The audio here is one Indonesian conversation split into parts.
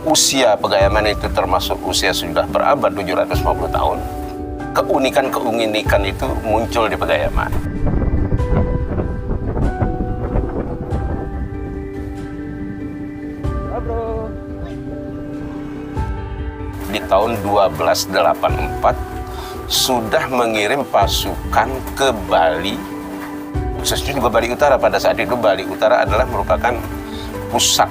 usia Pegayaman itu termasuk usia sudah berabad 750 tahun, keunikan-keunikan itu muncul di Pegayaman. Di tahun 1284 sudah mengirim pasukan ke Bali, khususnya juga Bali Utara. Pada saat itu Bali Utara adalah merupakan pusat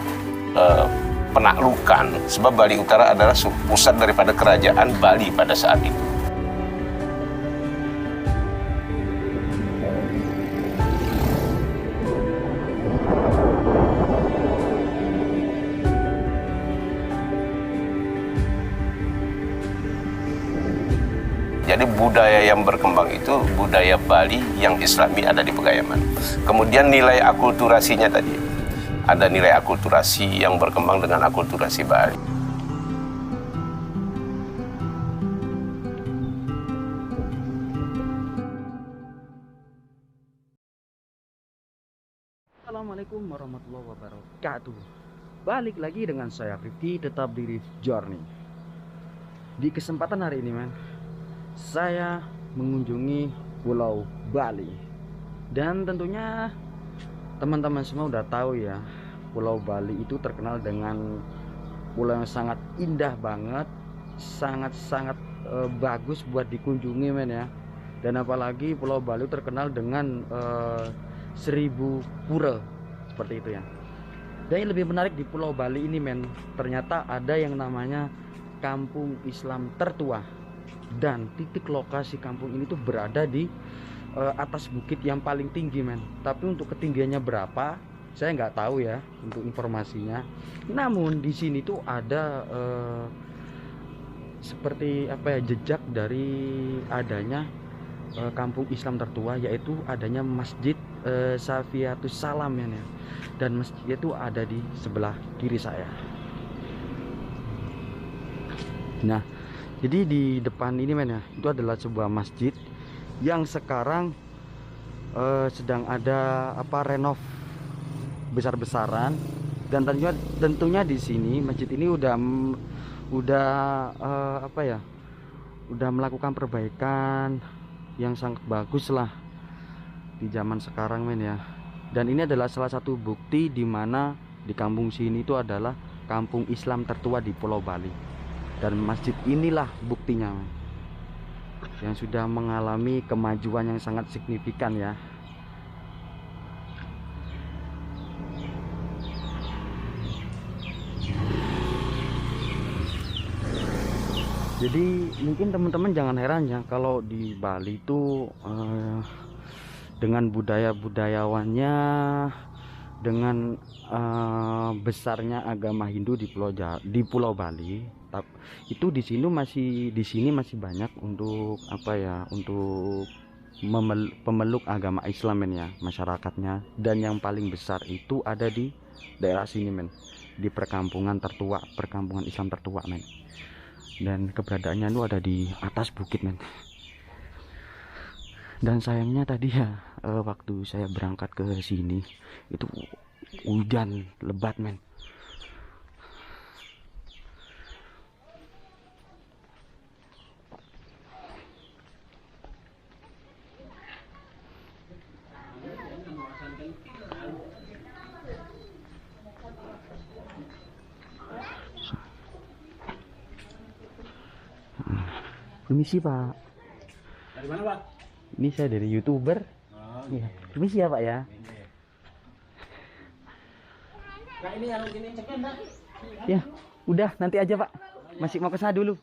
penaklukan, sebab Bali Utara adalah pusat daripada kerajaan Bali pada saat itu. Jadi budaya yang berkembang itu budaya Bali yang Islami ada di Pegayaman. Kemudian nilai akulturasinya tadi, ada nilai akulturasi yang berkembang dengan akulturasi Bali. Assalamualaikum warahmatullahi wabarakatuh. Balik lagi dengan saya Rifki, tetap di Rif Journey. Di kesempatan hari ini saya mengunjungi Pulau Bali. Dan tentunya teman-teman semua udah tahu ya, Pulau Bali itu terkenal dengan pulau yang sangat indah banget, sangat-sangat bagus buat dikunjungi ya. Dan apalagi Pulau Bali terkenal dengan 1000 pura seperti itu ya. Dan yang lebih menarik di Pulau Bali ini ternyata ada yang namanya Kampung Islam Tertua. Dan titik lokasi kampung ini tuh berada di atas bukit yang paling tinggi tapi untuk ketinggiannya berapa saya nggak tahu ya untuk informasinya. Namun di sini tuh ada seperti apa ya, jejak dari adanya kampung Islam tertua, yaitu adanya Masjid Safiatus Salam ya. Dan masjid itu ada di sebelah kiri saya. Nah, jadi di depan ini itu adalah sebuah masjid yang sekarang sedang ada renov besar-besaran. Dan tentunya di sini masjid ini udah udah melakukan perbaikan yang sangat bagus lah di zaman sekarang ya. Dan ini adalah salah satu bukti di mana di kampung sini itu adalah kampung Islam tertua di Pulau Bali. Dan masjid inilah buktinya yang sudah mengalami kemajuan yang sangat signifikan ya. Jadi mungkin teman-teman jangan heran ya kalau di Bali itu dengan budaya-budayawannya, dengan besarnya agama Hindu di Pulau Bali, itu di sini masih banyak untuk untuk pemeluk agama Islam ya masyarakatnya. Dan yang paling besar itu ada di daerah sini di perkampungan Islam tertua dan keberadaannya itu ada di atas bukit Dan sayangnya tadi ya waktu saya berangkat ke sini itu hujan lebat Permisi Pak. Dari mana Pak? Ini saya dari YouTuber. Oh, ya. Permisi ya Pak ya. Nah ini yang ini cekin Pak. Ya, udah nanti aja Pak. Masih mau ke sana dulu.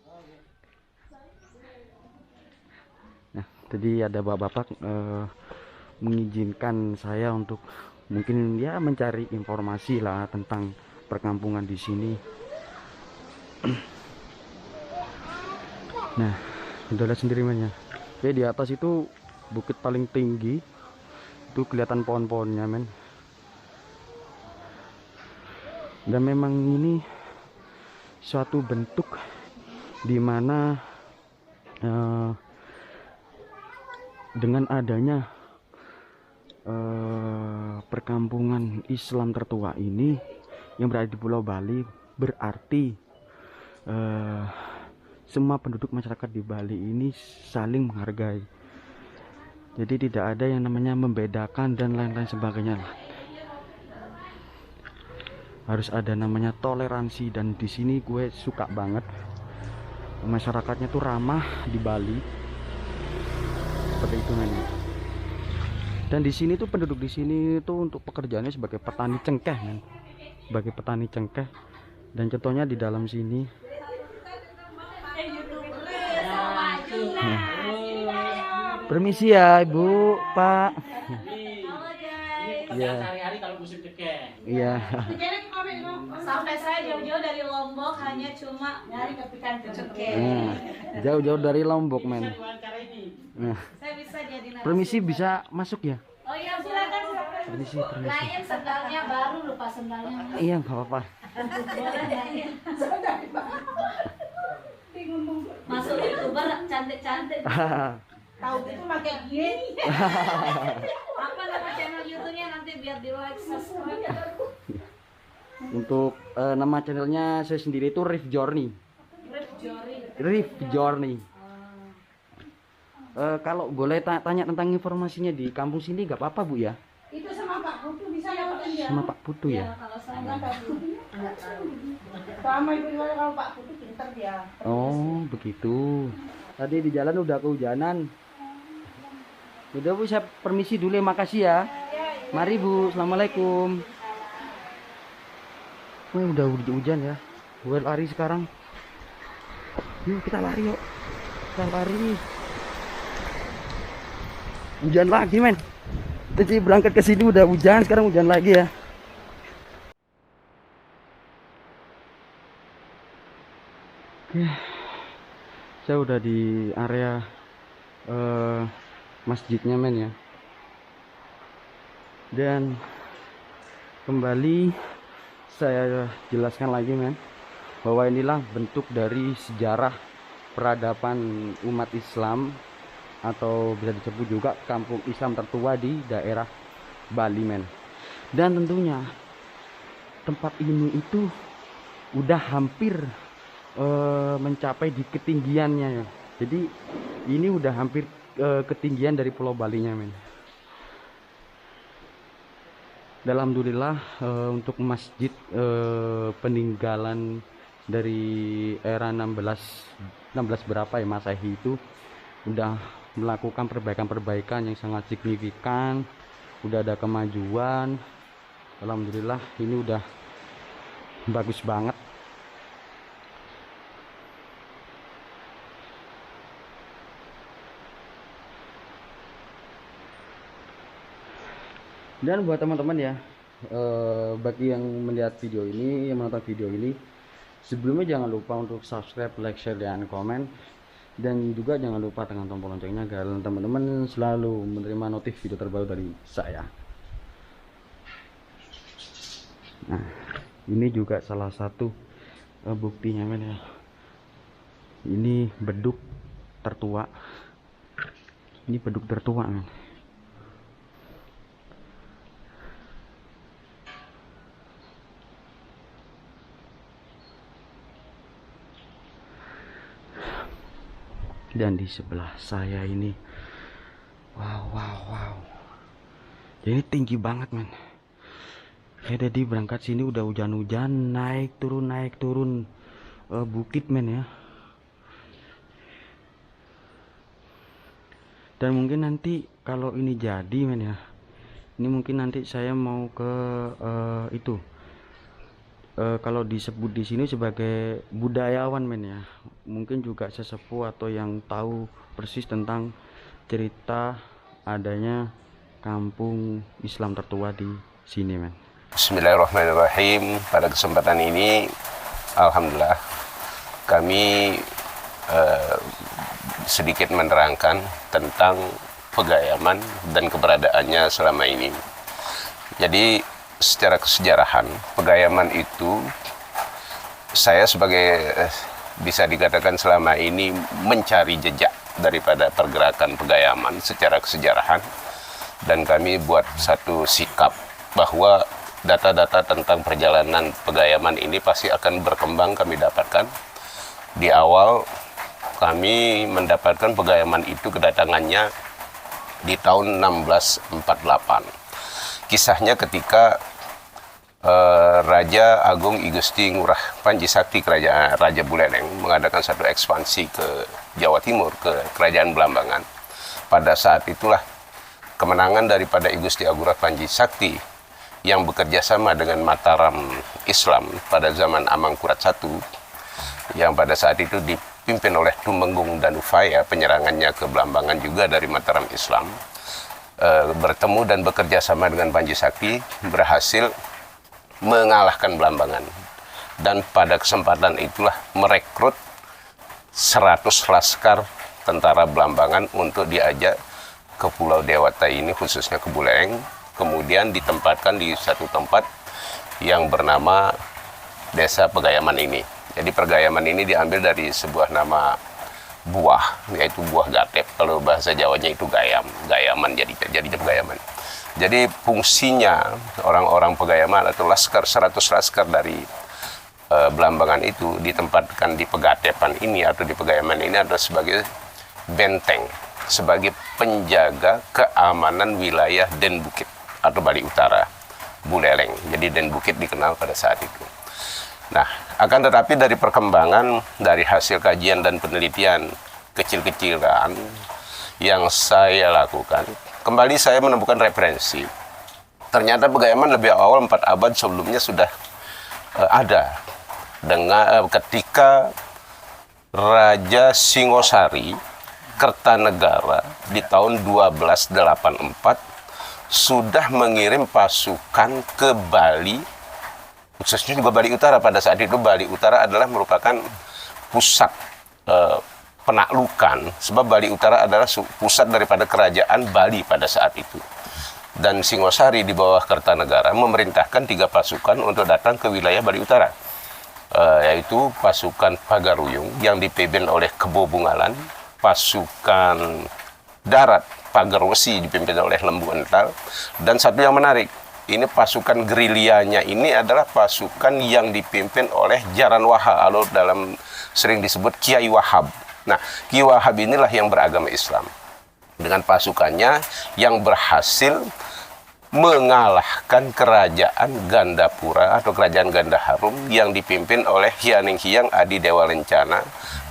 Nah, tadi ada bapak-bapak mengizinkan saya untuk mungkin ya mencari informasi lah tentang perkampungan di sini. Nah, udah lihat sendiri Oke, di atas itu bukit paling tinggi. Itu kelihatan pohon-pohonnya Dan memang ini suatu bentuk dimana dengan adanya perkampungan Islam tertua ini yang berada di Pulau Bali, berarti semua penduduk masyarakat di Bali ini saling menghargai. Jadi tidak ada yang namanya membedakan dan lain-lain sebagainya lah. Harus ada namanya toleransi, dan di sini gue suka banget masyarakatnya tuh ramah di Bali. Seperti itu men. Dan di sini tuh penduduk di sini tuh untuk pekerjaannya sebagai petani cengkeh men. Sebagai petani cengkeh. Dan contohnya di dalam sini. Permisi ya Ibu, Pak. Iya. Sehari-hari kalau musim cengkeh. Iya. Sampai saya jauh-jauh dari Lombok hanya cuma nyari kepikan cengkeh. Nah, jauh-jauh dari Lombok men. Nah, Saya bisa jadi narasumber. permisi bisa masuk ya? Oh iya silakan. Permisi. Lain sendalnya baru, lupa sendalnya. Iya nggak apa-apa. Boleh lain. Masuk YouTuber cantik-cantik. Tahu gitu pakai gini. Apa nama channel YouTube-nya nanti biar di like, subscribe. Untuk nama channelnya saya sendiri itu Riff Journey. Riff Journey. Kalau boleh tanya tentang informasinya di kampung sini nggak apa-apa Bu ya? Itu sama Pak Putu bisa dapetin dia. Sama Pak Putu ya? Kalau saya nggak tahu. Sama ibu juga kalau Pak Putu pinter dia. Oh begitu. Tadi di jalan udah kehujanan. Udah Bu, saya permisi dulu ya, makasih ya. Mari Bu, assalamualaikum. Udah hujan ya. Gue lari sekarang. Yuk kita lari yuk. Kita lari. Hujan lagi men. Tadi berangkat ke sini udah hujan, sekarang hujan lagi ya. Oke. Saya udah di area masjidnya men ya. Dan kembali saya jelaskan lagi men, bahwa inilah bentuk dari sejarah peradaban umat Islam, atau bisa disebut juga kampung Islam tertua di daerah Bali men. Dan tentunya tempat ini itu udah hampir mencapai di ketinggiannya ya. Jadi ini udah hampir ketinggian dari Pulau Balinya men. Alhamdulillah untuk masjid peninggalan dari era 16 berapa ya Masehi itu udah melakukan perbaikan-perbaikan yang sangat signifikan, udah ada kemajuan. Alhamdulillah ini udah bagus banget. Dan buat teman-teman ya, bagi yang melihat video ini, yang menonton video ini, sebelumnya jangan lupa untuk subscribe, like, share, dan komen. Dan juga jangan lupa tekan tombol loncengnya agar teman-teman selalu menerima notif video terbaru dari saya. Nah, ini juga salah satu buktinya men ya. Ini beduk tertua. Ini beduk tertua men. Dan di sebelah saya ini, wow, jadi tinggi banget men. Saya tadi berangkat sini udah hujan-hujan, naik turun bukit men ya. Dan mungkin nanti kalau ini jadi men ya, ini mungkin nanti saya mau ke itu kalau disebut di sini sebagai budayawan men ya, mungkin juga sesepuh atau yang tahu persis tentang cerita adanya kampung Islam tertua di sini men. Bismillahirrahmanirrahim. Pada kesempatan ini alhamdulillah kami sedikit menerangkan tentang Pegayaman dan keberadaannya selama ini. Jadi secara kesejarahan Pegayaman itu saya sebagai bisa dikatakan selama ini mencari jejak daripada pergerakan Pegayaman secara kesejarahan, dan kami buat satu sikap bahwa data-data tentang perjalanan Pegayaman ini pasti akan berkembang kami dapatkan. Di awal kami mendapatkan Pegayaman itu kedatangannya di tahun 1648. Kisahnya ketika Raja Agung I Gusti Ngurah Panji Sakti Kerajaan Raja Buleleng mengadakan satu ekspansi ke Jawa Timur, ke Kerajaan Belambangan. Pada saat itulah kemenangan daripada I Gusti Ngurah Panji Sakti yang bekerja sama dengan Mataram Islam pada zaman Amangkurat I, yang pada saat itu dipimpin oleh Tumenggung Danufaya, penyerangannya ke Belambangan juga dari Mataram Islam, bertemu dan bekerja sama dengan Panji Sakti, berhasil mengalahkan Belambangan. Dan pada kesempatan itulah merekrut 100 laskar tentara Belambangan untuk diajak ke Pulau Dewata ini, khususnya ke Buleleng, kemudian ditempatkan di satu tempat yang bernama Desa Pegayaman ini. Jadi Pegayaman ini diambil dari sebuah nama buah, yaitu buah gatep. Kalau bahasa Jawanya itu gayam, gayaman jadi Pegayaman. Jadi fungsinya orang-orang Pegayaman atau laskar, 100 laskar dari Belambangan itu ditempatkan di Pegatepan ini atau di Pegayaman ini adalah sebagai benteng, sebagai penjaga keamanan wilayah Den Bukit atau Bali Utara, Buleleng. Jadi Den Bukit dikenal pada saat itu. Nah, akan tetapi dari perkembangan, dari hasil kajian dan penelitian kecil-kecilan yang saya lakukan, kembali saya menemukan referensi. Ternyata Pegayaman lebih awal 4 abad sebelumnya sudah ada dengan ketika Raja Singosari Kertanegara di tahun 1284 sudah mengirim pasukan ke Bali, khususnya juga Bali Utara. Pada saat itu Bali Utara adalah merupakan pusat penaklukan, sebab Bali Utara adalah pusat daripada kerajaan Bali pada saat itu. Dan Singosari di bawah Kertanegara memerintahkan 3 pasukan untuk datang ke wilayah Bali Utara, yaitu pasukan Pagaruyung yang dipimpin oleh Kebo Bungalan, pasukan darat Pagarwesi dipimpin oleh Lembu Ental, dan satu yang menarik, ini pasukan gerilyanya ini adalah pasukan yang dipimpin oleh Jaran Wahab, atau dalam sering disebut Kiai Wahab. Nah, Kiai Wahab inilah yang beragama Islam dengan pasukannya yang berhasil mengalahkan kerajaan Gandapura atau kerajaan Gandaharum yang dipimpin oleh Hyaning Hyang Adi Dewa Lencana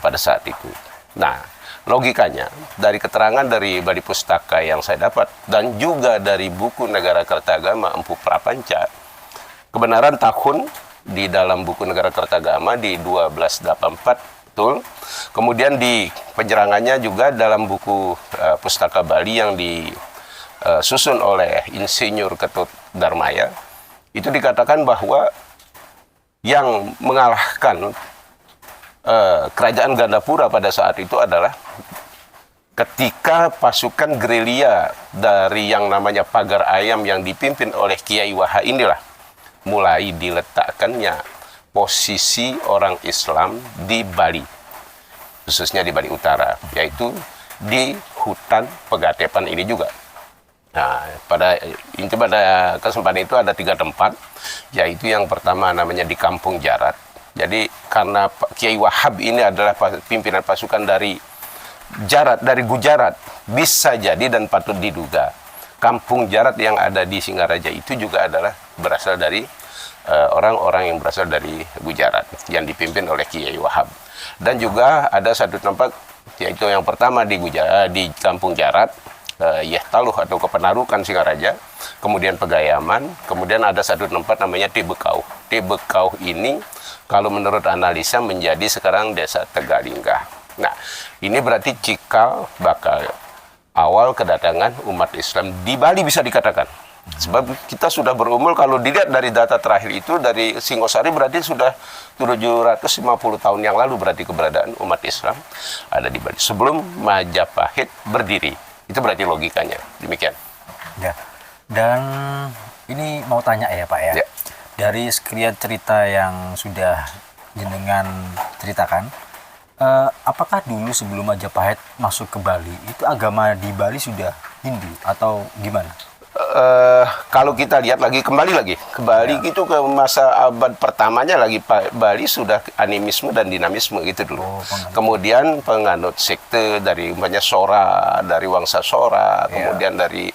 pada saat itu. Nah, logikanya dari keterangan dari Bali Pustaka yang saya dapat dan juga dari buku Negara Kertagama Empu Prapanca, kebenaran tahun di dalam buku Negara Kertagama di 1284 betul. Kemudian di penyerangannya juga dalam buku Pustaka Bali yang disusun oleh Insinyur Ketut Darmaya, itu dikatakan bahwa yang mengalahkan kerajaan Gandapura pada saat itu adalah ketika pasukan gerilya dari yang namanya Pagar Ayam yang dipimpin oleh Kiai Waha inilah mulai diletakkannya posisi orang Islam di Bali, khususnya di Bali Utara, yaitu di hutan Pegatepan ini juga. Nah, pada kesempatan itu ada 3 tempat, yaitu yang pertama namanya di Kampung Jarat. Jadi karena Kiai Wahab ini adalah pimpinan pasukan dari Jarat, dari Gujarat, bisa jadi dan patut diduga Kampung Jarat yang ada di Singaraja itu juga adalah berasal dari orang-orang yang berasal dari Gujarat yang dipimpin oleh Kiai Wahab. Dan juga ada satu tempat, yaitu yang pertama di Kampung Jarat, Yehtaluh atau Kepenarukan Singaraja, kemudian Pegayaman, kemudian ada satu tempat namanya Tibekauh. Tibekauh ini kalau menurut analisa menjadi sekarang Desa Tegalinggah. Nah, ini berarti cikal bakal awal kedatangan umat Islam di Bali bisa dikatakan. Sebab kita sudah berumur, kalau dilihat dari data terakhir itu dari Singosari berarti sudah 750 tahun yang lalu berarti keberadaan umat Islam ada di Bali sebelum Majapahit berdiri. Itu berarti logikanya demikian. Ya. Dan ini mau tanya ya Pak ya. Ya. Dari sekian cerita yang sudah jenengan ceritakan, apakah dulu sebelum Majapahit masuk ke Bali itu agama di Bali sudah Hindu atau gimana? kalau kita lihat lagi kembali ke Bali itu ke masa abad pertamanya lagi Bali sudah animisme dan dinamisme gitu dulu. Kemudian penganut sekte dari umpamanya Sora, dari Wangsa Sora, kemudian dari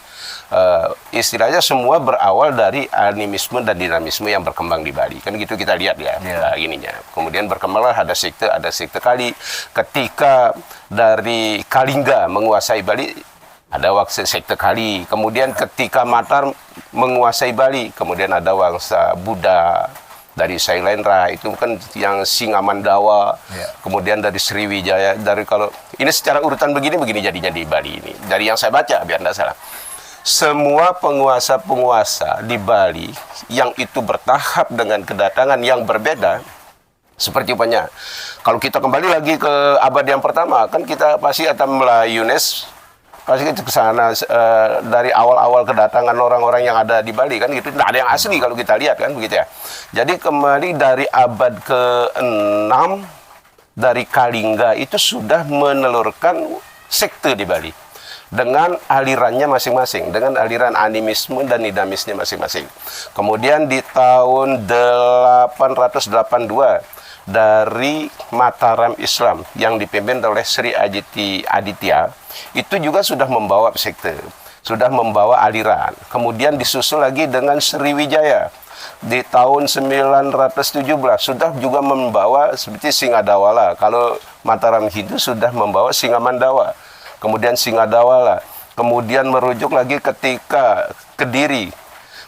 istilahnya semua berawal dari animisme dan dinamisme yang berkembang di Bali. Kan gitu kita lihat ya, ininya. Kemudian berkembanglah ada sekte Kali. Ketika dari Kalingga menguasai Bali, ada waktu sekte Kali. Kemudian ketika Mataram menguasai Bali, kemudian ada Wangsa Buddha dari Sailendra, itu kan yang Singamandawa. Kemudian dari Sriwijaya, kalau ini secara urutan begini jadinya di Bali ini. Dari yang saya baca biar tidak salah. Semua penguasa-penguasa di Bali yang itu bertahap dengan kedatangan yang berbeda, seperti umpamanya kalau kita kembali lagi ke abad yang pertama, kan kita pasti akan melayunes pasti ke sana dari awal-awal kedatangan orang-orang yang ada di Bali kan gitu. Tidak ada yang asli kalau kita lihat kan begitu ya. Jadi kembali dari abad ke-6 dari Kalingga itu sudah menelurkan sekte di Bali dengan alirannya masing-masing, dengan aliran animisme dan dinamisme masing-masing. Kemudian di tahun 882 dari Mataram Islam yang dipimpin oleh Sri Aditya itu juga sudah membawa sekte, sudah membawa aliran. Kemudian disusul lagi dengan Sriwijaya di tahun 917 sudah juga membawa seperti Singadawala. Kalau Mataram Hindu sudah membawa Singamandawa, kemudian Singadawala. Kemudian merujuk lagi ketika Kediri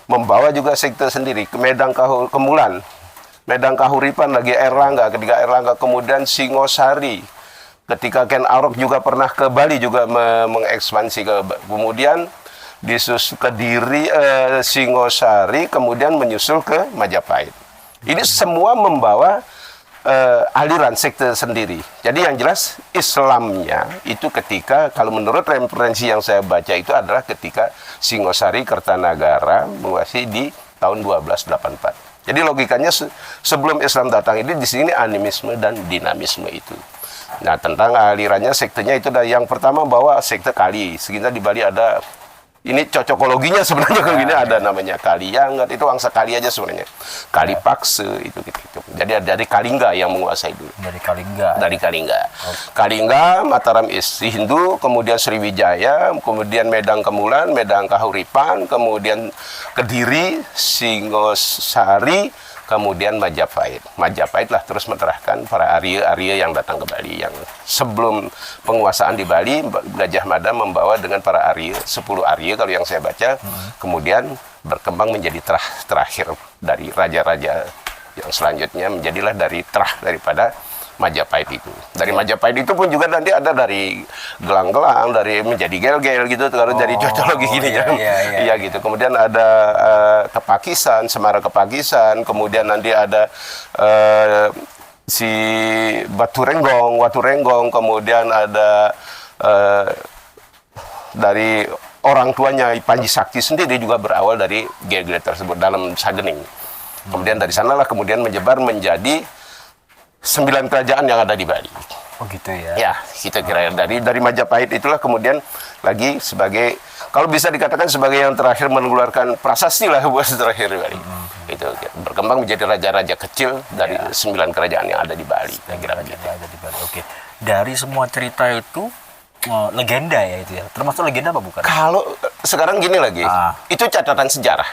membawa juga sekte sendiri, ke Kemulan, Medang Kahuripan lagi Erlangga, ketika Erlangga, kemudian Singosari. Ketika Ken Arok juga pernah ke Bali juga mengekspansi kemudian disusul Kediri, Singosari, kemudian menyusul ke Majapahit. Ini semua membawa aliran sekte sendiri. Jadi yang jelas Islamnya itu ketika, kalau menurut referensi yang saya baca itu adalah ketika Singosari Kertanagara menguasai di tahun 1284. Jadi logikanya sebelum Islam datang ini di sini animisme dan dinamisme itu. Nah, tentang alirannya sektenya itu yang pertama bahwa sekte Kali. Sekitar di Bali ada, ini cocokologinya sebenarnya kalau gini ada namanya Kaliangat, itu Wangsa Kali aja sebenarnya. Kali Pakse itu gitu. Jadi ada dari Kalingga yang menguasai dulu. Dari Kalingga. Kalingga, Mataram Hindu, kemudian Sriwijaya, kemudian Medang Kemulan, Medang Kahuripan, kemudian Kediri, Singosari, kemudian Majapahit. Majapahit lah terus menerahkan para Arya yang datang ke Bali. Yang sebelum penguasaan di Bali, Gajah Mada membawa dengan para Arya, 10 Arya kalau yang saya baca. Kemudian berkembang menjadi terakhir dari raja-raja yang selanjutnya menjadilah daripada Majapahit itu. Dari Majapahit itu pun juga nanti ada dari gelang-gelang, dari menjadi gel-gel gitu, kalau dari cocologi gini ya. Iya gitu. Kemudian ada Kepakisan, Semara Kepakisan, kemudian nanti ada si Watu Renggong, kemudian ada dari orang tuanya Panji Sakti sendiri juga berawal dari gel-gel tersebut dalam Sagening. Kemudian dari sanalah kemudian menyebar menjadi 9 kerajaan yang ada di Bali. Oh gitu ya. Ya, kita kira dari Majapahit itulah kemudian lagi sebagai, kalau bisa dikatakan sebagai yang terakhir mengeluarkan prasasti lah buat terakhir di Bali. Itu berkembang menjadi raja-raja kecil dari 9 kerajaan yang ada di Bali. Saya kira gitu. Ada di Bali. Oke. Dari semua cerita itu legenda ya itu ya. Termasuk legenda apa bukan? Kalau sekarang gini lagi, itu catatan sejarah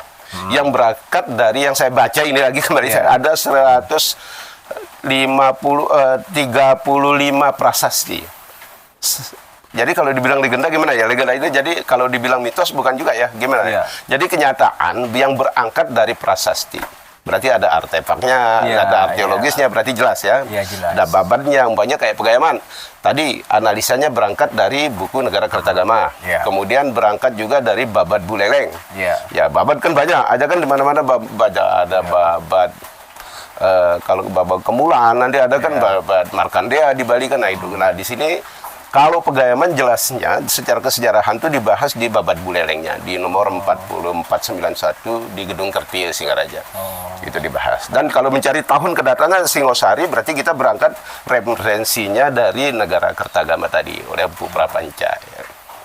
yang berangkat dari yang saya baca ini lagi kembali ada 35 prasasti. Jadi kalau dibilang legenda gimana ya? Legenda itu jadi kalau dibilang mitos bukan juga ya, gimana ya? Jadi kenyataan yang berangkat dari prasasti. Berarti ada artefaknya, ada arkeologisnya, berarti jelas ya. Jelas. Ada babadnya, umpamanya kayak Pegayaman. Tadi analisanya berangkat dari buku Negara Kertagama. Kemudian berangkat juga dari babad Buleleng. Ya, babad kan banyak. Ada kan di mana-mana ada babad. Kalau babad Kemulan nanti ada kan babad Markandea di Bali kan. Nah itu. Nah di sini kalau Pegayaman jelasnya secara kesejarahan itu dibahas di babad Bulelengnya di nomor 4491 di Gedung Kertie Singaraja. Itu dibahas. Dan kalau mencari tahun kedatangan Singosari berarti kita berangkat referensinya dari Negara Kertagama tadi oleh Bu Prapanca.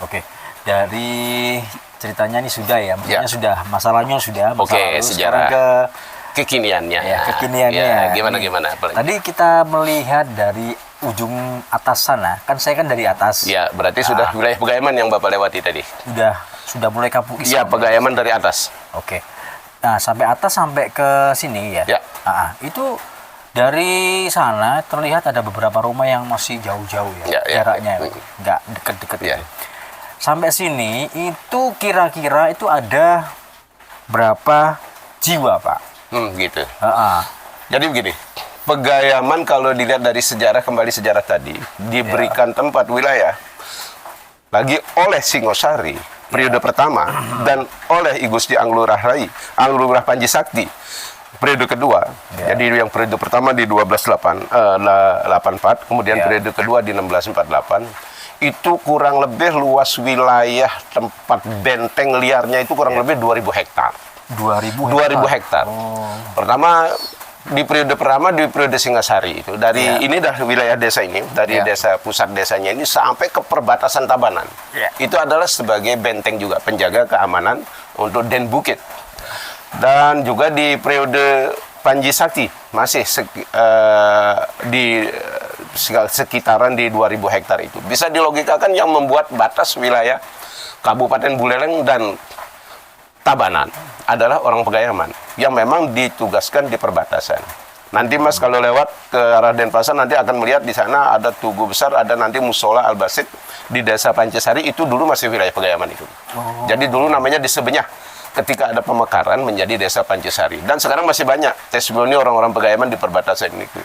Oke. Dari ceritanya ini sudah ya, maksudnya Ya. sudah masalahnya sudah masa Oke, lalu. sejarah. Sekarang ke Kekiniannya. ya, kekiniannya. Ya, gimana Ini. gimana? Apalagi? Tadi kita melihat dari ujung atas sana, kan saya kan dari atas. Ya, berarti sudah wilayah Pegayaman yang Bapak lewati tadi. Sudah mulai kampung Iya, Islam. Pegayaman dari atas. Oke. Nah, sampai atas sampai ke sini ya. Ya. Itu dari sana terlihat ada beberapa rumah yang masih jauh-jauh ya, Ya, ya. jaraknya nggak deket-deket. Ya. Sampai sini itu kira-kira itu ada berapa jiwa, Pak? Gitu. Ah, ah. Jadi begini, Pegayaman kalau dilihat dari sejarah, kembali sejarah tadi, diberikan tempat wilayah lagi oleh Singosari periode pertama dan oleh I Gusti Anglurah Rai, Anglurah Panji Sakti periode kedua. Jadi yang periode pertama di 1284, kemudian periode kedua di 1648. Itu kurang lebih luas wilayah tempat benteng liarnya itu kurang lebih 2000 hektar. 2000 hektar. Pertama di periode pertama di periode Singasari itu dari ini dah wilayah desa ini dari desa pusat desanya ini sampai ke perbatasan Tabanan. Itu adalah sebagai benteng juga penjaga keamanan untuk Den Bukit. Dan juga di periode Panji Sakti masih di sekitaran di 2000 hektar itu. Bisa dilogikakan yang membuat batas wilayah Kabupaten Buleleng dan Tabanan adalah orang Pegayaman yang memang ditugaskan di perbatasan. Nanti Mas kalau lewat ke arah Denpasar nanti akan melihat di sana ada tugu besar, ada nanti musola Al-Basit di desa Pancasari, itu dulu masih wilayah Pegayaman itu. Jadi dulu namanya di Sebenyah ketika ada pemekaran menjadi desa Pancasari. Dan sekarang masih banyak testimoni orang-orang Pegayaman di perbatasan itu.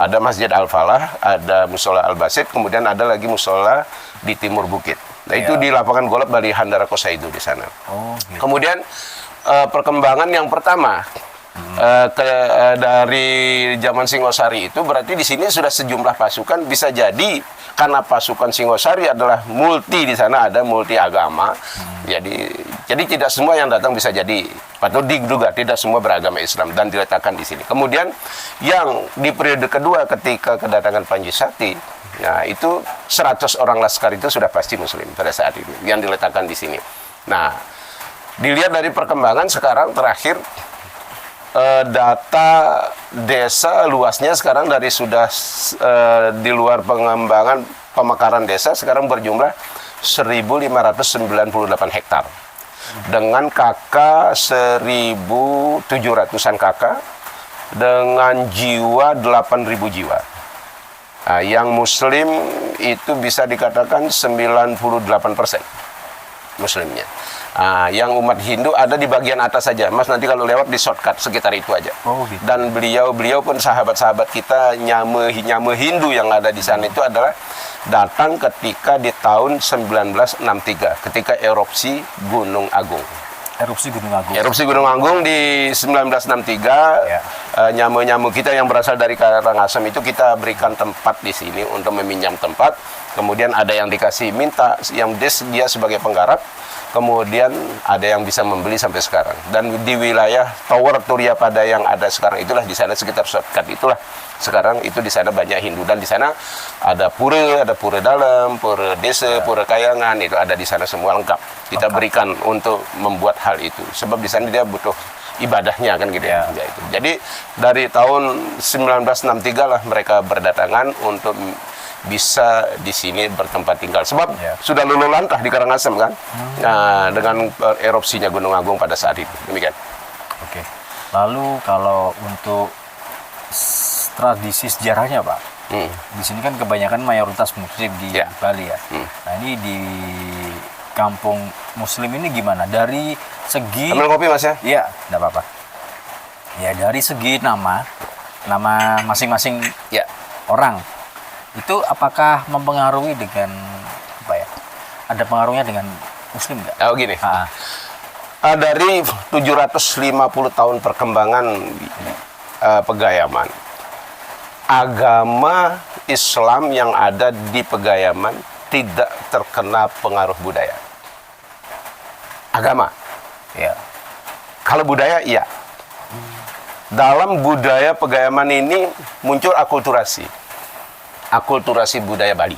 Ada Masjid Al-Falah, ada musola Al-Basit, kemudian ada lagi musola di Timur Bukit. Nah, itu di lapangan golf Bali Handara Kosaidu di sana. Gitu. Kemudian perkembangan yang pertama dari zaman Singosari itu berarti di sini sudah sejumlah pasukan, bisa jadi karena pasukan Singosari adalah multi, di sana ada multi agama. Jadi tidak semua yang datang bisa jadi patut diduga tidak semua beragama Islam dan diletakkan di sini. Kemudian yang di periode kedua ketika kedatangan Panji Sakti, nah itu 100 orang laskar itu sudah pasti Muslim pada saat itu yang diletakkan di sini. Nah, dilihat dari perkembangan sekarang terakhir data desa luasnya sekarang dari sudah di luar pengembangan pemekaran desa sekarang berjumlah 1.598 hektar dengan KK 1.700-an KK dengan jiwa 8.000 jiwa. Nah, yang Muslim itu bisa dikatakan 98% Muslimnya. Nah, yang umat Hindu ada di bagian atas saja. Mas nanti kalau lewat di shortcut sekitar itu aja. Gitu. Dan beliau pun sahabat-sahabat kita nyame Hindu yang ada di sana itu adalah datang ketika di tahun 1963 ketika erupsi Gunung Agung. Erupsi Gunung Agung. Erupsi Gunung Agung di 1963, nyamu-nyamu kita yang berasal dari Karangasem itu kita berikan tempat di sini untuk meminjam tempat. Kemudian ada yang dikasih minta, yang dia sebagai penggarap. Kemudian ada yang bisa membeli sampai sekarang. Dan di wilayah Tower Turya Pada yang ada sekarang itulah di sana sekitar shortcut itulah. Sekarang itu di sana banyak Hindu dan di sana ada pura dalam, pura desa, pura kayangan, itu ada di sana semua lengkap. Kita berikan untuk membuat hal itu. Sebab di sana dia butuh ibadahnya kan gitu ya. Itu. Jadi dari tahun 1963 lah mereka berdatangan untuk bisa di sini bertempat tinggal. Sebab sudah luluh lantah di Karangasem kan. Nah, dengan erupsinya Gunung Agung pada saat itu. Demikian. Oke. Lalu kalau untuk tradisi sejarahnya, Pak. Di sini kan kebanyakan mayoritas Muslim di Bali ya. Nah, ini di kampung Muslim ini gimana? Dari segi ambil kopi Mas ya? Iya, enggak apa-apa. Ya, dari segi nama masing-masing orang itu apakah mempengaruhi dengan apa ya? Ada pengaruhnya dengan Muslim nggak? Oh gini. Dari 750 tahun perkembangan Pegayaman, agama Islam yang ada di Pegayaman tidak terkena pengaruh budaya. Agama, kalau budaya, iya. Dalam budaya Pegayaman ini muncul akulturasi budaya Bali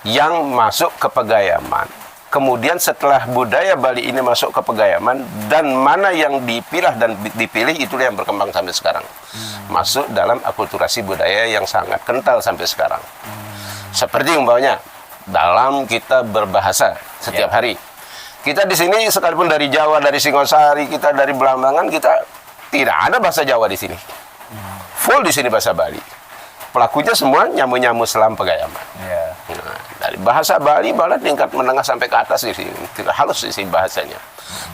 yang masuk ke Pegayaman kemudian setelah budaya Bali ini masuk ke Pegayaman, dan mana yang dipilah dan dipilih, itulah yang berkembang sampai sekarang. Masuk dalam akulturasi budaya yang sangat kental sampai sekarang. Seperti umpamanya dalam kita berbahasa setiap hari. Kita di sini sekalipun dari Jawa, dari Singosari, kita dari Belambangan, kita tidak ada bahasa Jawa di sini. Full di sini bahasa Bali. Pelakunya semua nyamu-nyamu selam Pegayaman. Nah, dari bahasa Bali malah tingkat menengah sampai ke atas di sini, tidak halus di sini bahasanya.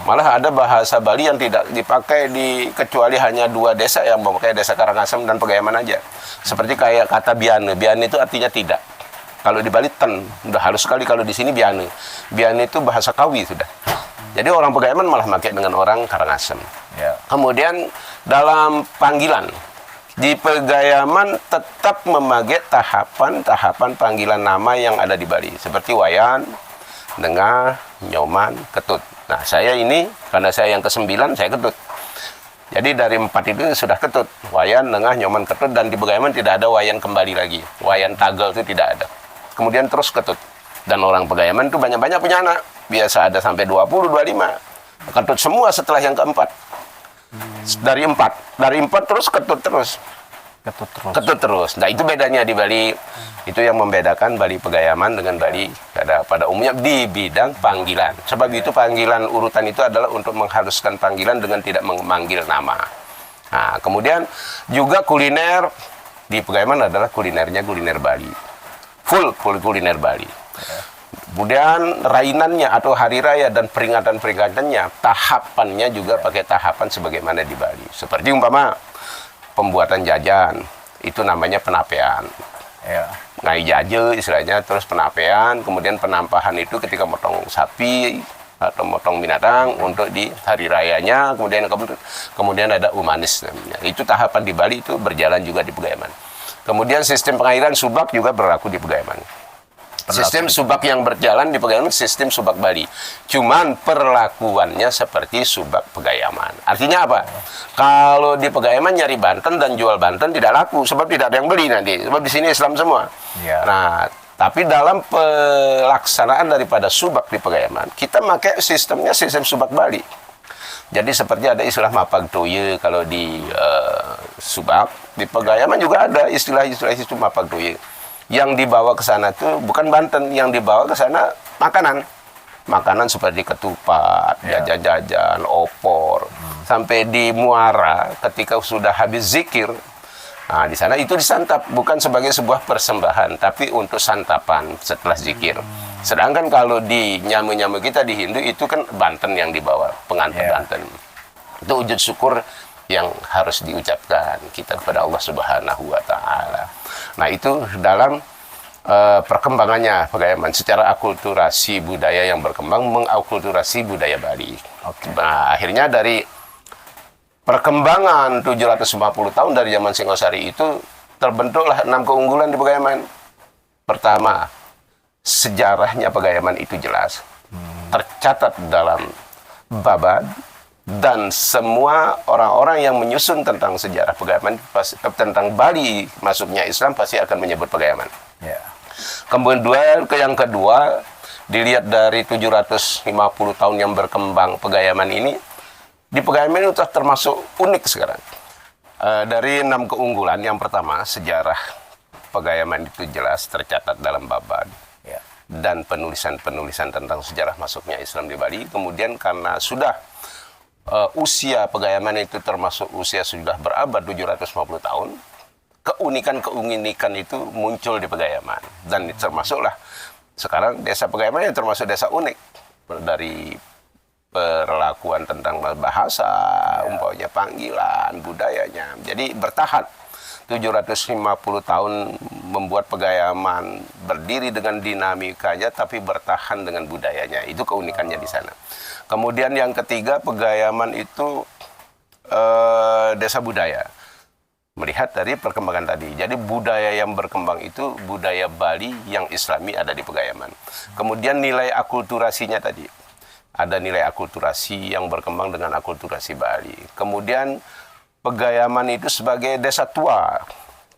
Malah ada bahasa Bali yang tidak dipakai kecuali hanya 2 desa yang memakai, desa Karangasem dan Pegayaman aja. Seperti kayak kata biane. Biane itu artinya tidak. Kalau di Bali ten, udah halus sekali. Kalau di sini biane. Biane itu bahasa Kawi sudah. Jadi orang Pegayaman malah pakai dengan orang Karangasem. Kemudian dalam panggilan, di Pegayaman tetap memakai tahapan panggilan nama yang ada di Bali. Seperti Wayan, Nengah, Nyoman, Ketut. Nah, saya ini, karena saya yang ke-9, saya Ketut. Jadi dari 4 itu sudah Ketut. Wayan, Nengah, Nyoman, Ketut. Dan di Pegayaman tidak ada Wayan kembali lagi. Wayan Tagel itu tidak ada. Kemudian terus Ketut. Dan orang Pegayaman itu banyak-banyak punya anak. Biasa ada sampai 20, 25. Ketut semua setelah yang ke-4. Dari 4 terus Ketut terus. Ketut terus. Nah, itu bedanya di Bali. Itu yang membedakan Bali Pegayaman dengan Bali pada umumnya di bidang panggilan. Sebab itu panggilan urutan itu adalah untuk menghaluskan panggilan dengan tidak memanggil nama. Nah, kemudian juga kuliner di Pegayaman adalah kuliner Bali. Full kuliner Bali. Kemudian rainannya atau hari raya dan peringatan-peringatannya, tahapannya juga pakai tahapan sebagaimana di Bali. Seperti umpama pembuatan jajan, itu namanya penapean. Ngai jaje istilahnya, terus penapean, kemudian penampahan itu ketika motong sapi atau motong binatang untuk di hari rayanya, kemudian ada umanis namanya. Itu tahapan di Bali itu berjalan juga di Pegayaman. Kemudian sistem pengairan subak juga berlaku di Pegayaman. Sistem subak yang berjalan di Pegayaman sistem subak Bali. Cuman perlakuannya seperti subak Pegayaman. Artinya apa? Kalau di Pegayaman nyari Banten dan jual Banten tidak laku, sebab tidak ada yang beli nanti. Sebab di sini Islam semua. Nah, tapi dalam pelaksanaan daripada subak di Pegayaman, kita pakai sistemnya sistem subak Bali. Jadi seperti ada istilah mapag toye kalau di subak, di Pegayaman juga ada istilah-istilah itu mapag toye. Yang dibawa ke sana tuh bukan Banten, yang dibawa ke sana makanan seperti ketupat, jajan-jajan, opor, sampai di Muara ketika sudah habis zikir. Nah, di sana itu disantap bukan sebagai sebuah persembahan, tapi untuk santapan setelah zikir. Sedangkan kalau di nyamu-nyamu kita di Hindu itu kan Banten yang dibawa, pengantin Banten. Itu wujud syukur yang harus diucapkan kita kepada Allah Subhanahu wa taala. Nah, itu dalam perkembangannya Pegayaman secara akulturasi budaya yang berkembang mengakulturasi budaya Bali. Nah, akhirnya dari perkembangan 750 tahun dari zaman Singosari itu terbentuklah 6 keunggulan di Pegayaman. Pertama, sejarahnya Pegayaman itu jelas. Tercatat dalam Babad. Dan semua orang-orang yang menyusun tentang sejarah Pegayaman, tentang Bali masuknya Islam, pasti akan menyebut Pegayaman. Kemudian yang kedua, dilihat dari 750 tahun yang berkembang Pegayaman ini, di Pegayaman itu termasuk unik sekarang. Dari 6 keunggulan, yang pertama, sejarah Pegayaman itu jelas tercatat dalam Babad. Dan penulisan-penulisan tentang sejarah masuknya Islam di Bali. Kemudian karena sudah usia Pegayaman itu termasuk usia sudah berabad 750 tahun, keunikan-keunikan itu muncul di Pegayaman. Dan termasuklah sekarang desa Pegayaman yang termasuk desa unik. Dari perlakuan tentang bahasa, umpamanya panggilan, budayanya. Jadi bertahan 750 tahun membuat Pegayaman berdiri dengan dinamikanya tapi bertahan dengan budayanya. Itu keunikannya di sana. Kemudian yang ketiga, Pegayaman itu desa budaya. Melihat dari perkembangan tadi. Jadi budaya yang berkembang itu budaya Bali yang Islami ada di Pegayaman. Kemudian nilai akulturasinya tadi. Ada nilai akulturasi yang berkembang dengan akulturasi Bali. Kemudian Pegayaman itu sebagai desa tua.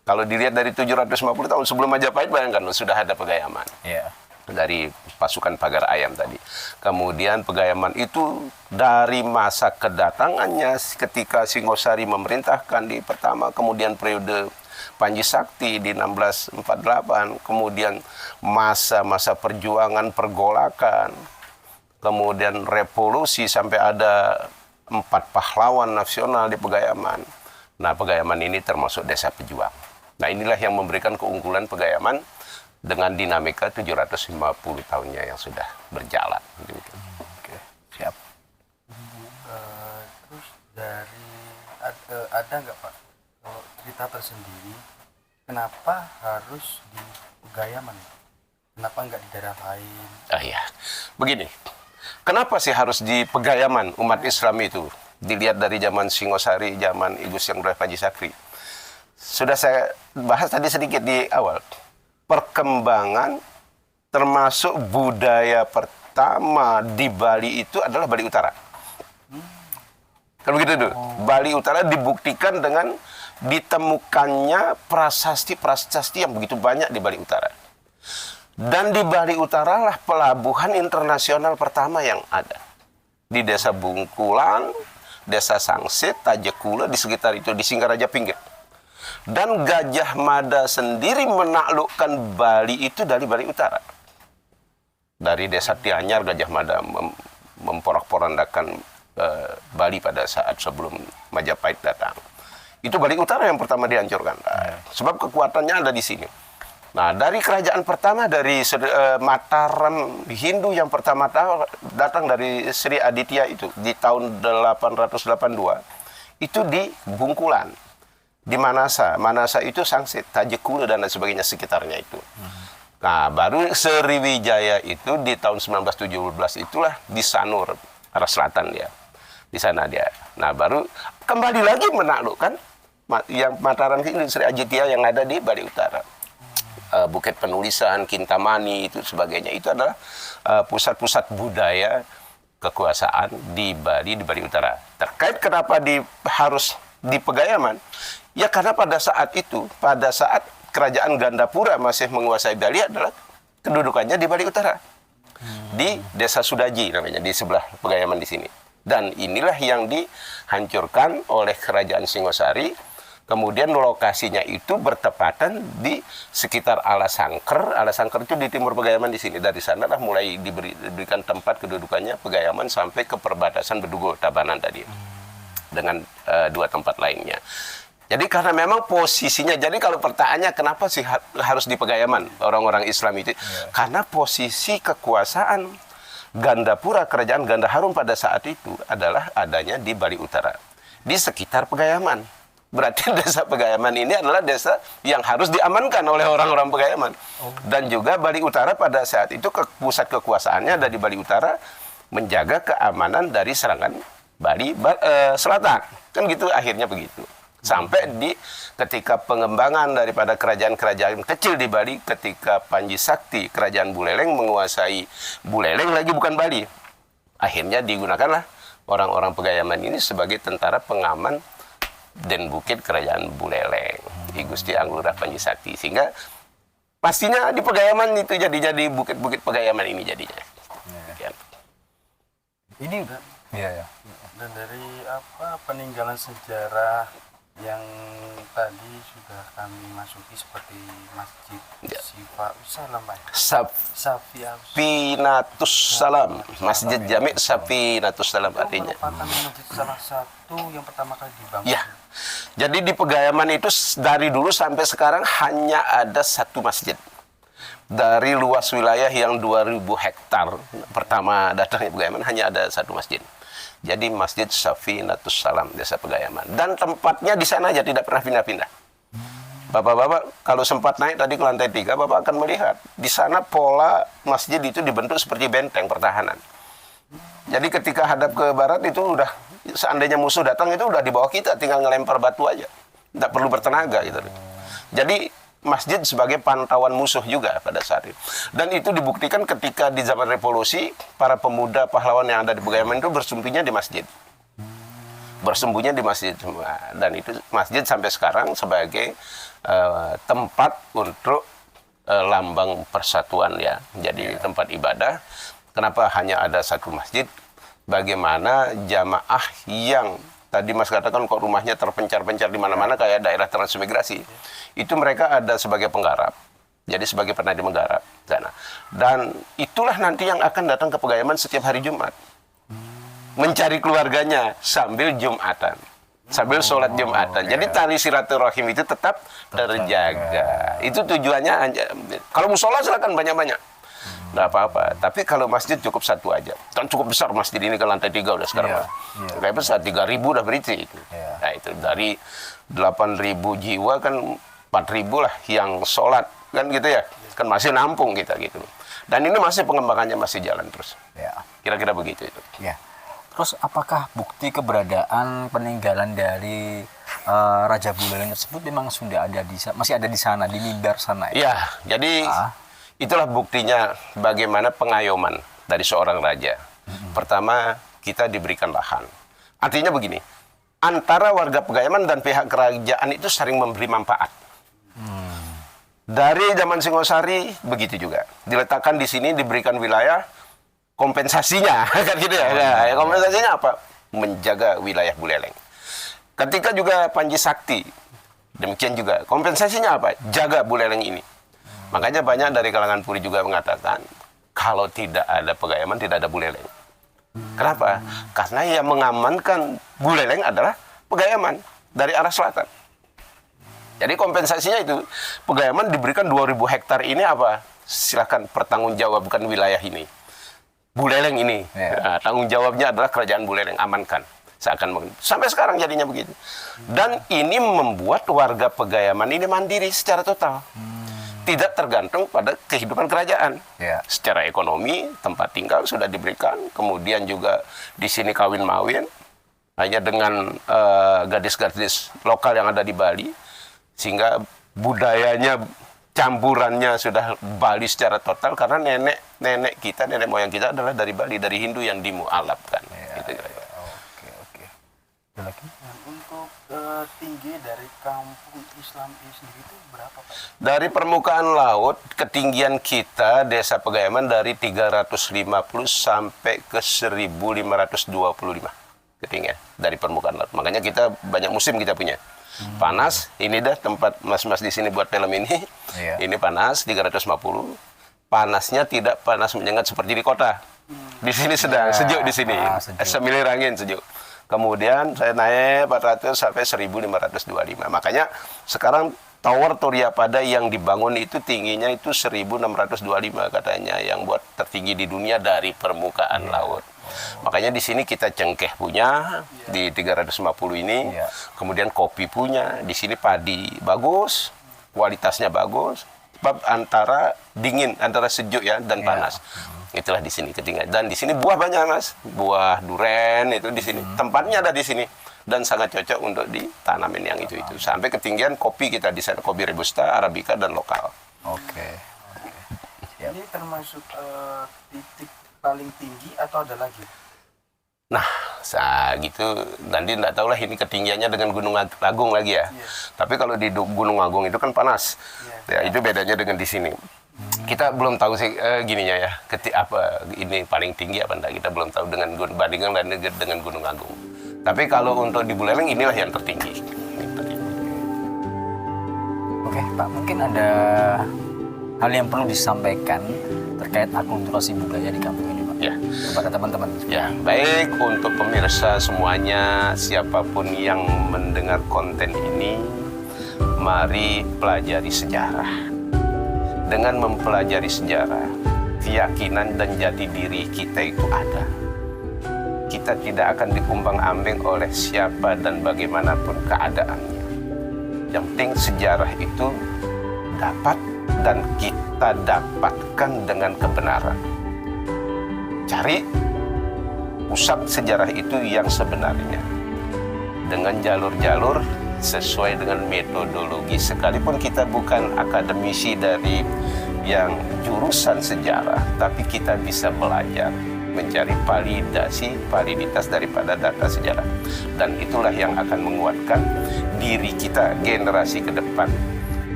Kalau dilihat dari 750 tahun sebelum Majapahit, bayangkan sudah ada Pegayaman. dari pasukan pagar ayam tadi. Kemudian Pegayaman itu dari masa kedatangannya ketika Singosari memerintahkan di pertama, kemudian periode Panji Sakti di 1648, kemudian masa-masa perjuangan pergolakan, kemudian revolusi sampai ada 4 pahlawan nasional di Pegayaman. Nah, Pegayaman ini termasuk desa pejuang. Nah, inilah yang memberikan keunggulan Pegayaman dengan dinamika 750 tahunnya yang sudah berjalan. Oke, siap. Terus ada nggak Pak kalau cerita tersendiri kenapa harus di Pegayaman? Kenapa nggak di daerah lain? Ah ya, begini. Kenapa sih harus di Pegayaman umat Islam itu? Dilihat dari zaman Singosari, zaman Igus yang Berdaya Panji Sakti. Sudah saya bahas tadi sedikit di awal. Perkembangan termasuk budaya pertama di Bali itu adalah Bali Utara. Kan begitu tuh. Bali Utara dibuktikan dengan ditemukannya prasasti-prasasti yang begitu banyak di Bali Utara. Dan di Bali Utara lah pelabuhan internasional pertama yang ada. Di Desa Bungkulan, Desa Sangsit, Tajekula, di sekitar itu, di Singaraja Pinggir. Dan Gajah Mada sendiri menaklukkan Bali itu dari Bali Utara. Dari Desa Tianyar, Gajah Mada memporak-porandakan Bali pada saat sebelum Majapahit datang. Itu Bali Utara yang pertama dihancurkan. Sebab kekuatannya ada di sini. Nah, dari kerajaan pertama dari Mataram Hindu yang pertama datang dari Sri Aditya itu di tahun 882 itu di Bungkulan, di Manasa. Manasa itu Sangsit, Tajekula dan lain sebagainya sekitarnya itu. Nah, baru Sriwijaya itu di tahun 1917 itulah di Sanur, arah selatan dia. Di sana dia. Nah, baru kembali lagi menaklukkan yang Mataram Hindu Sri Aditya yang ada di Bali Utara. Bukit Penulisan, Kintamani, itu sebagainya. Itu adalah pusat-pusat budaya kekuasaan di Bali Utara. Terkait kenapa harus di Pegayaman, ya karena pada saat itu, pada saat kerajaan Gandapura masih menguasai Bali adalah kedudukannya di Bali Utara. Di Desa Sudaji namanya, di sebelah Pegayaman di sini. Dan inilah yang dihancurkan oleh kerajaan Singosari. Kemudian lokasinya itu bertepatan di sekitar Alasangker. Alasangker itu di timur Pegayaman di sini. Dari sanalah mulai diberikan tempat kedudukannya Pegayaman sampai ke perbatasan Bedugo Tabanan tadi. Dengan 2 tempat lainnya. Jadi karena memang posisinya, jadi kalau pertanyaannya kenapa sih harus di Pegayaman orang-orang Islam itu? Karena posisi kekuasaan Gandapura, kerajaan Gandaharum pada saat itu adalah adanya di Bali Utara. Di sekitar Pegayaman. Berarti desa Pegayaman ini adalah desa yang harus diamankan oleh orang-orang Pegayaman. Dan juga Bali Utara pada saat itu pusat kekuasaannya ada di Bali Utara, menjaga keamanan dari serangan Bali Selatan. Kan gitu akhirnya begitu. Sampai ketika pengembangan daripada kerajaan-kerajaan kecil di Bali, ketika Panji Sakti, kerajaan Buleleng menguasai Buleleng lagi bukan Bali. Akhirnya digunakanlah orang-orang Pegayaman ini sebagai tentara pengaman dan bukit kerajaan Buleleng, I Gusti Anggura Panji Sakti, sehingga pastinya di Pegayaman itu jadi bukit-bukit Pegayaman ini jadinya. Ini ya. Dan dari peninggalan sejarah yang tadi sudah kami masuki seperti Masjid Safinatus Salam, Safinatus Salam, Masjid Jami Safinatus Salam artinya. Masjid salah satu yang pertama kali dibangun. Ya. Jadi di Pegayaman itu dari dulu sampai sekarang hanya ada 1 masjid. Dari luas wilayah yang 2000 hektar pertama datangnya Pegayaman hanya ada 1 masjid. Jadi Masjid Safinatus Salam Desa Pegayaman. Dan tempatnya di sana aja, tidak pernah pindah-pindah. Bapak-bapak kalau sempat naik tadi ke lantai 3, Bapak akan melihat di sana pola masjid itu dibentuk seperti benteng pertahanan. Jadi ketika hadap ke barat itu udah, seandainya musuh datang itu udah di bawah kita, tinggal ngelempar batu aja. Tidak perlu bertenaga gitu. Jadi masjid sebagai pantauan musuh juga pada saat itu. Dan itu dibuktikan ketika di zaman revolusi, para pemuda pahlawan yang ada di Pegayaman itu bersembunyinya di masjid. Bersembunyinya di masjid semua. Dan itu masjid sampai sekarang sebagai tempat untuk lambang persatuan ya. Jadi tempat ibadah. Kenapa hanya ada satu masjid? Bagaimana jamaah yang tadi Mas katakan kok rumahnya terpencar-pencar di mana-mana kayak daerah transmigrasi. Itu mereka ada sebagai penggarap. Jadi sebagai penadi menggarap sana. Dan itulah nanti yang akan datang ke Pegayaman setiap hari Jumat. Mencari keluarganya sambil Jumatan. Sambil sholat Jumatan. Jadi tali silaturahim itu tetap terjaga. Itu tujuannya. Kalau musola silakan banyak-banyak. Nggak apa-apa. Tapi kalau masjid cukup satu aja. Kan cukup besar masjid ini ke lantai 3 udah sekarang. Kayak besar, 3.000 udah berisi. Nah itu dari 8.000 jiwa kan 4.000 lah yang sholat. Kan gitu ya. Kan masih nampung kita gitu. Dan ini masih pengembangannya masih jalan terus. Kira-kira begitu itu. Terus apakah bukti keberadaan peninggalan dari Raja Buleleng tersebut memang sudah ada masih ada di sana, di mimbar sana ya? Ya, jadi itulah buktinya bagaimana pengayoman dari seorang raja. Pertama, kita diberikan lahan. Artinya begini, antara warga Pegayaman dan pihak kerajaan itu saling memberi manfaat. Dari zaman Singosari begitu juga. Diletakkan di sini, diberikan wilayah, kompensasinya kan gitu ya. Nah, kompensasinya apa? Menjaga wilayah Buleleng. Ketika juga Panji Sakti, demikian juga. Kompensasinya apa? Jaga Buleleng ini. Makanya banyak dari kalangan Puri juga mengatakan kalau tidak ada Pegayaman tidak ada Buleleng. Kenapa? Karena yang mengamankan Buleleng adalah Pegayaman dari arah selatan. Jadi kompensasinya itu Pegayaman diberikan 2.000 hektar ini apa? Silakan pertanggungjawabkan wilayah ini. Buleleng ini, tanggung jawabnya adalah kerajaan Buleleng, amankan. Sampai sekarang jadinya begitu. Dan ini membuat warga Pegayaman ini mandiri secara total. Tidak tergantung pada kehidupan kerajaan. Secara ekonomi, tempat tinggal sudah diberikan. Kemudian juga di sini kawin-mawin. Hanya dengan gadis-gadis lokal yang ada di Bali. Sehingga budayanya campurannya sudah Bali secara total karena nenek kita, nenek moyang kita adalah dari Bali, dari Hindu yang dimualafkan. Gitu. Oke. Ada lagi? Untuk tinggi dari kampung Islam ini sendiri itu berapa Pak? Dari permukaan laut, ketinggian kita Desa Pegayaman dari 350 sampai ke 1525 ketinggian dari permukaan laut. Makanya kita banyak musim kita punya. Panas, ini dah tempat mas-mas di sini buat film ini. Ini panas 350. Panasnya tidak panas menyengat seperti di kota. Di sini sedang sejuk di sini. Semilir angin sejuk. Kemudian saya naik 400 sampai 1525. Makanya sekarang Tower Turiapada yang dibangun itu tingginya itu 1625 katanya yang buat tertinggi di dunia dari permukaan laut. Makanya di sini kita cengkeh punya di 350 ini. Kemudian kopi punya, di sini padi bagus, kualitasnya bagus. Sebab antara dingin, antara sejuk ya dan panas. Itulah di sini ketinggian. Dan di sini buah banyak Mas, buah duren itu di sini. Tempatnya ada di sini. Dan sangat cocok untuk ditanamin yang itu. Sampai ketinggian kopi kita di sana, kopi Robusta, Arabica, dan lokal. Ini termasuk titik paling tinggi atau ada lagi? Nah, gitu nanti enggak tahu lah ini ketinggiannya dengan Gunung Agung lagi ya. Tapi kalau di Gunung Agung itu kan panas. Ya, itu bedanya dengan di sini. Kita belum tahu sih gininya ya. Apa ini paling tinggi apa enggak, kita belum tahu bandingkan dengan Gunung Agung. Tapi kalau untuk di Buleleng inilah yang tertinggi. Oke, Pak, mungkin ada hal yang perlu disampaikan terkait akulturasi budaya di kampung ini, Pak. Kepada teman-teman. Ya, baik untuk pemirsa semuanya, siapapun yang mendengar konten ini, mari pelajari sejarah. Dengan mempelajari sejarah, keyakinan dan jati diri kita itu ada. Kita tidak akan dikumbang-ambing oleh siapa dan bagaimanapun keadaannya. Yang penting sejarah itu dapat dan kita dapatkan dengan kebenaran. Cari pusat sejarah itu yang sebenarnya. Dengan jalur-jalur sesuai dengan metodologi. Sekalipun kita bukan akademisi dari yang jurusan sejarah, tapi kita bisa belajar mencari validitas daripada data sejarah. Dan itulah yang akan menguatkan diri kita generasi ke depan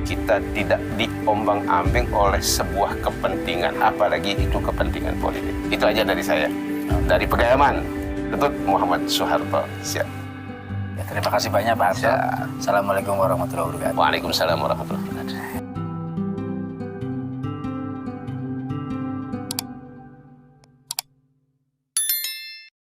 kita tidak diombang-ambing oleh sebuah kepentingan, apalagi itu kepentingan politik. Itu aja dari saya. Dari Pegayaman, Ketut Muhammad Soeharto. Siap. Ya, terima kasih banyak Pak Harto. Siap. Assalamualaikum warahmatullahi wabarakatuh. Waalaikumsalam warahmatullahi wabarakatuh.